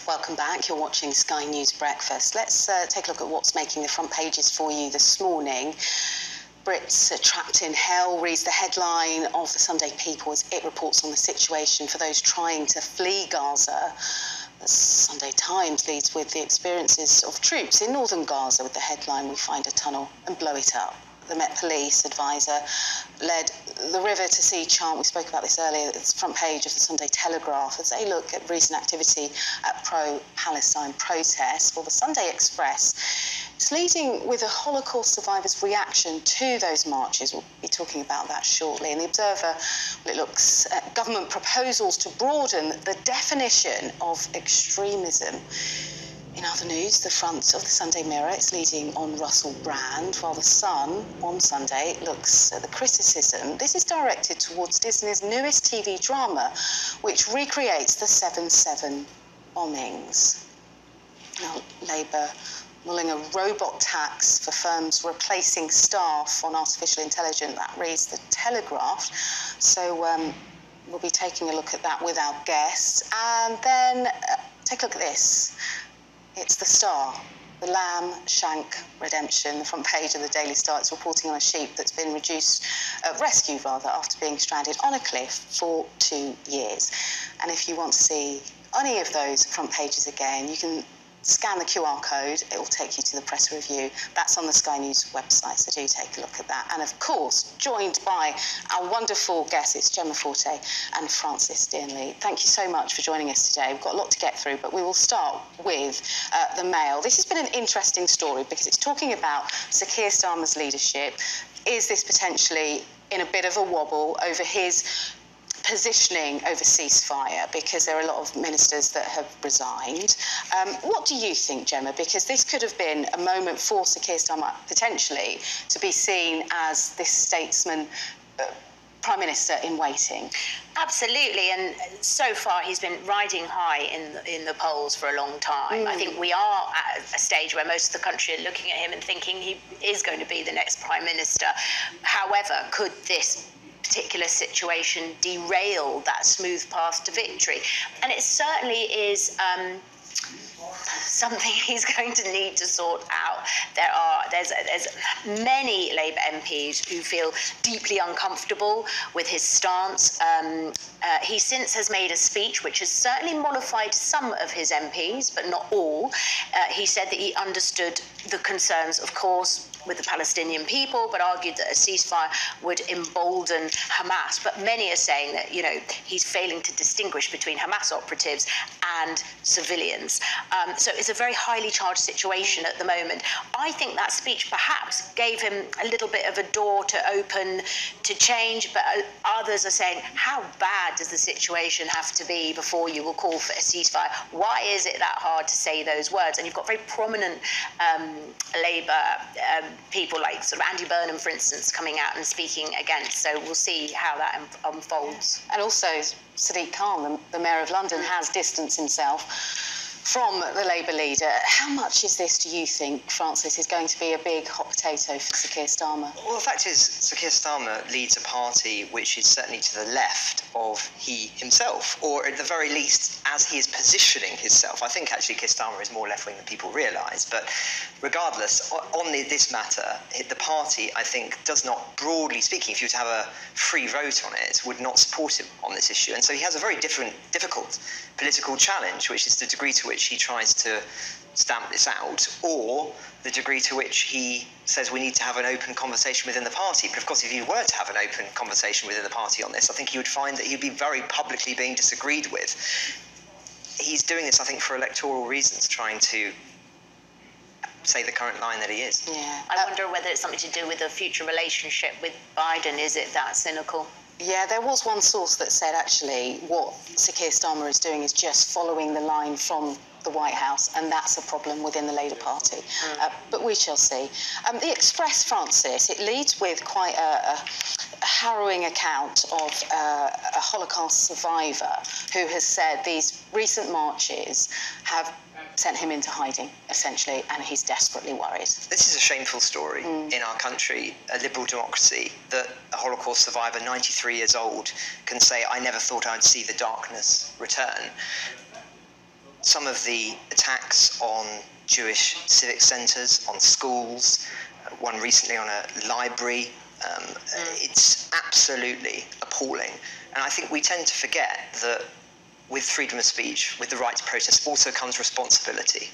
Welcome back. You're watching Sky News Breakfast. Let's take a look at what's making the front pages for you this morning. Brits trapped in hell reads the headline of the Sunday People as it reports on the situation for those trying to flee Gaza. The Sunday Times leads with the experiences of troops in northern Gaza with the headline, "We find a tunnel and blow it up." The Met Police advisor led the River to Sea chant. We spoke about this earlier. It's the front page of the Sunday Telegraph as they look at recent activity at pro-Palestine protests. For the Sunday Express, it's leading with a Holocaust survivors' reaction to those marches. We'll be talking about that shortly. And the Observer, well, it looks at government proposals to broaden the definition of extremism. In other news, the front of the Sunday Mirror is leading on Russell Brand, while the Sun on Sunday looks at the criticism. This is directed towards Disney's newest TV drama, which recreates the 7/7 bombings. Now, Labour mulling a robot tax for firms replacing staff on artificial intelligence. That reads the Telegraph. So we'll be taking a look at that with our guests. And then take a look at this. It's the Star, the lamb shank redemption. The front page of the Daily Star, it's reporting on a sheep that's been rescued after being stranded on a cliff for 2 years. And if you want to see any of those front pages again, you can scan the QR code. It will take you to the press review. That's on the Sky News website, so do take a look at that. And of course, joined by our wonderful guests, it's Gemma Forte and Francis Dearnley. Thank you so much for joining us today. We've got a lot to get through, but we will start with the Mail. This has been an interesting story because it's talking about Sir Keir Starmer's leadership. Is this potentially in a bit of a wobble over his positioning over ceasefire, because there are a lot of ministers that have resigned? What do you think, Gemma? Because this could have been a moment for Sir Keir Starmer potentially to be seen as this statesman, Prime Minister in waiting. Absolutely, and so far he's been riding high in the polls for a long time. I think we are at a stage where most of the country are looking at him and thinking he is going to be the next Prime Minister. However, could this particular situation derail that smooth path to victory? And it certainly is something he's going to need to sort out. There's many Labour MPs who feel deeply uncomfortable with his stance. He since has made a speech which has certainly mollified some of his MPs, but not all. He said that he understood the concerns, of course, with the Palestinian people, but argued that a ceasefire would embolden Hamas. But many are saying that, you know, he's failing to distinguish between Hamas operatives and civilians. So it's a very highly charged situation at the moment. I think that speech perhaps gave him a little bit of a door to open to change, but others are saying, how bad does the situation have to be before you will call for a ceasefire? Why is it that hard to say those words? And you've got very prominent Labour people like sort of Andy Burnham, for instance, coming out and speaking against. So we'll see how that unfolds. And also, Sadiq Khan, the Mayor of London, has distanced himself from the Labour leader. How much is this, do you think, Francis, is going to be a big hot potato for Sir Keir Starmer? Well, the fact is, Sir Keir Starmer leads a party which is certainly to the left of he himself, or at the very least, as he is positioning himself. I think actually Keir Starmer is more left-wing than people realise, but regardless, on this matter, the party, I think, does not, broadly speaking, if you were to have a free vote on it, would not support him on this issue. And so he has a very difficult political challenge, which is the degree to which he tries to stamp this out, or the degree to which he says we need to have an open conversation within the party. But of course, if you were to have an open conversation within the party on this, I think he would find that he'd be very publicly being disagreed with. He's doing this, I think, for electoral reasons, trying to say the current line that he is. Yeah. I wonder whether it's something to do with a future relationship with Biden. Is it that cynical? Yeah, there was one source that said actually what Sir Keir Starmer is doing is just following the line from the White House, and that's a problem within the Labour Party. But we shall see. The Express, Francis, it leads with quite a harrowing account of a Holocaust survivor who has said these recent marches have sent him into hiding, essentially, and he's desperately worried. This is a shameful story in our country, a liberal democracy, that a Holocaust survivor, 93 years old, can say, I never thought I'd see the darkness return. some of the attacks on Jewish civic centres, on schools, one recently on a library, it's absolutely appalling. And I think we tend to forget that with freedom of speech, with the right to protest, also comes responsibility.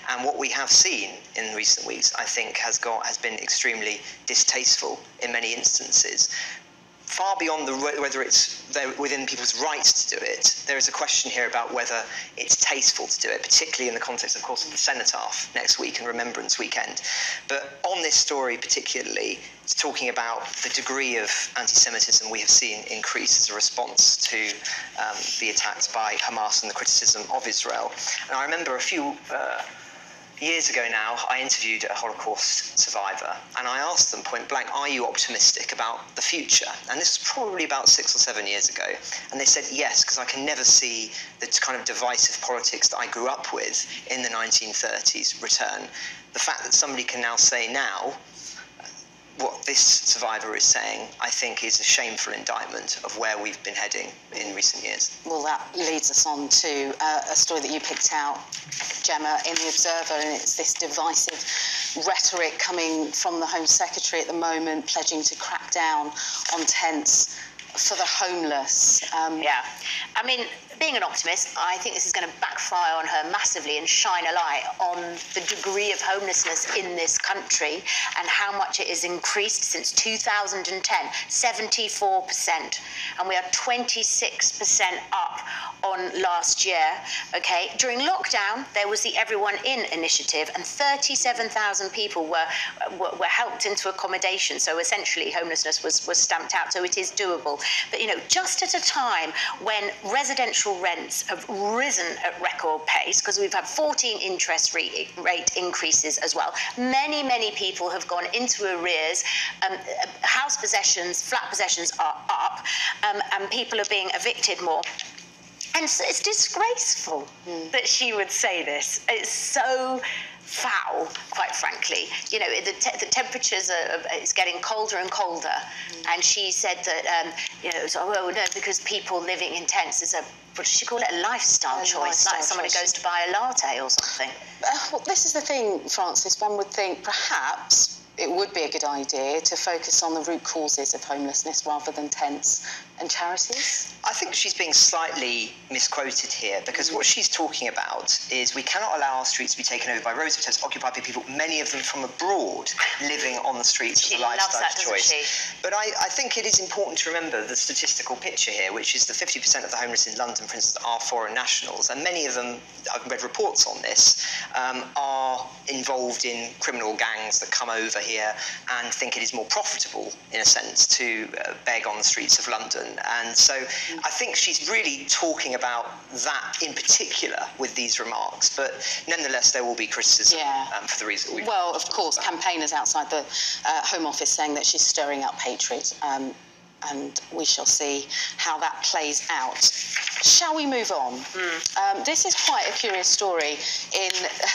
And what we have seen in recent weeks, I think, has been extremely distasteful in many instances. Far beyond whether it's within people's rights to do it, there is a question here about whether it's tasteful to do it, particularly in the context, of course, of the Cenotaph next week and Remembrance Weekend. But on this story particularly, it's talking about the degree of anti-Semitism we have seen increase as a response to the attacks by Hamas and the criticism of Israel. And I remember a few years ago now, I interviewed a Holocaust survivor, and I asked them point blank, are you optimistic about the future? And this was probably about 6 or 7 years ago. And they said yes, because I can never see the kind of divisive politics that I grew up with in the 1930s return. The fact that somebody can now say now what this survivor is saying, I think, is a shameful indictment of where we've been heading in recent years. Well, that leads us on to a story that you picked out, Gemma, in The Observer, and it's this divisive rhetoric coming from the Home Secretary at the moment, pledging to crack down on tents for the homeless. Yeah. I mean, being an optimist, I think this is going to backfire on her massively and shine a light on the degree of homelessness in this country and how much it has increased since 2010, 74%. And we are 26% up on last year, okay? During lockdown, there was the Everyone In initiative, and 37,000 people were helped into accommodation. So essentially, homelessness was stamped out, so it is doable. But, you know, just at a time when residential rents have risen at record pace, because we've had 14 interest rate increases as well. Many people have gone into arrears. House possessions, flat possessions are up, and people are being evicted more. And so it's disgraceful that she would say this. It's so foul, quite frankly. You know, the temperatures it's getting colder and colder. And she said that, you know, so, oh no, because people living in tents is what does she call it, a lifestyle choice, like someone who goes to buy a latte or something. Well, this is the thing, Frances, one would think perhaps it would be a good idea to focus on the root causes of homelessness rather than tents and charities. I think she's being slightly misquoted here, because what she's talking about is we cannot allow our streets to be taken over by roads hotels occupied by people, many of them from abroad, living on the streets as a lifestyle choice. But I think it is important to remember the statistical picture here, which is that 50% of the homeless in London, for instance, are foreign nationals, and many of them, I've read reports on this, are involved in criminal gangs that come over here and think it is more profitable, in a sense, to beg on the streets of London. And so I think she's really talking about that in particular with these remarks, but nonetheless there will be criticism for the reason we've Well, of course, campaigners outside the Home Office saying that she's stirring up hatred, and we shall see how that plays out. Shall we move on? This is quite a curious story in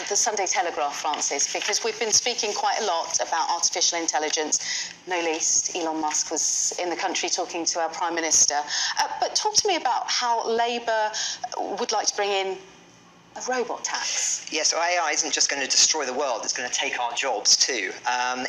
the Sunday Telegraph, Frances, because we've been speaking quite a lot about artificial intelligence. No least, Elon Musk was in the country talking to our Prime Minister. But talk to me about how Labour would like to bring in a robot tax. Yeah, so AI isn't just going to destroy the world, it's going to take our jobs too.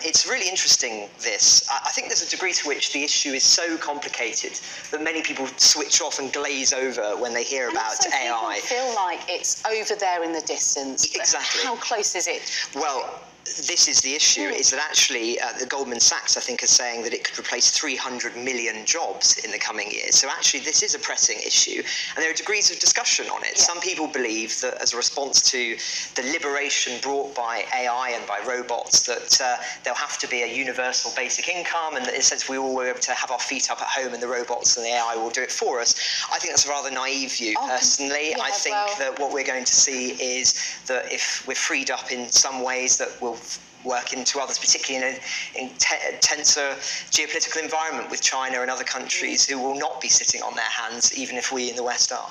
It's really interesting, this. I think there's a degree to which the issue is so complicated that many people switch off and glaze over when they hear about AI. People feel like it's over there in the distance. Exactly. How close is it? Well, this is the issue, is that actually the Goldman Sachs, I think, is saying that it could replace 300 million jobs in the coming years. So actually this is a pressing issue, and there are degrees of discussion on it. Some people believe that as a response to the liberation brought by AI and by robots, that there'll have to be a universal basic income, and that in a sense we all will be able to have our feet up at home and the robots and the AI will do it for us. I think that's a rather naive view, personally. I think that what we're going to see is that if we're freed up in some ways, that will work into others, particularly in a tenser geopolitical environment with China and other countries who will not be sitting on their hands, even if we in the West are.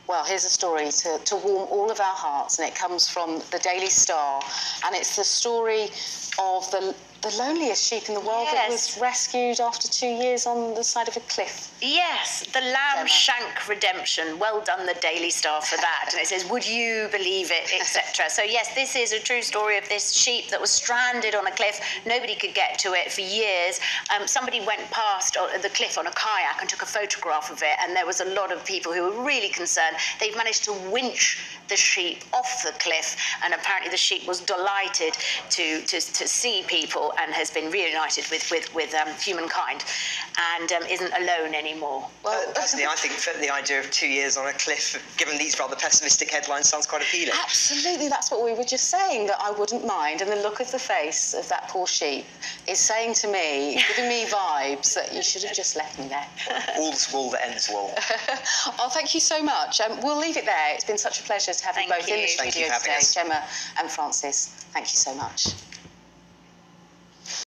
Well, here's a story to warm all of our hearts, and it comes from the Daily Star, and it's the story of the the loneliest sheep in the world that was rescued after 2 years on the side of a cliff. Yes, the Lamb Shank Redemption. Well done, the Daily Star, for that. And it says, would you believe it, etc. So yes, this is a true story of this sheep that was stranded on a cliff. Nobody could get to it for years. Somebody went past the cliff on a kayak and took a photograph of it, and there was a lot of people who were really concerned. They've managed to winch the sheep off the cliff, and apparently the sheep was delighted to see people and has been reunited with humankind, and isn't alone anymore. Well, personally, I think the idea of 2 years on a cliff, given these rather pessimistic headlines, sounds quite appealing. Absolutely, that's what we were just saying, that I wouldn't mind. And the look of the face of that poor sheep is saying to me, giving me vibes that you should have just left me there. All's wool that ends wool. Oh, thank you so much. We'll leave it there. It's been such a pleasure to have you both in the studio today, Gemma and Francis. Thank you so much.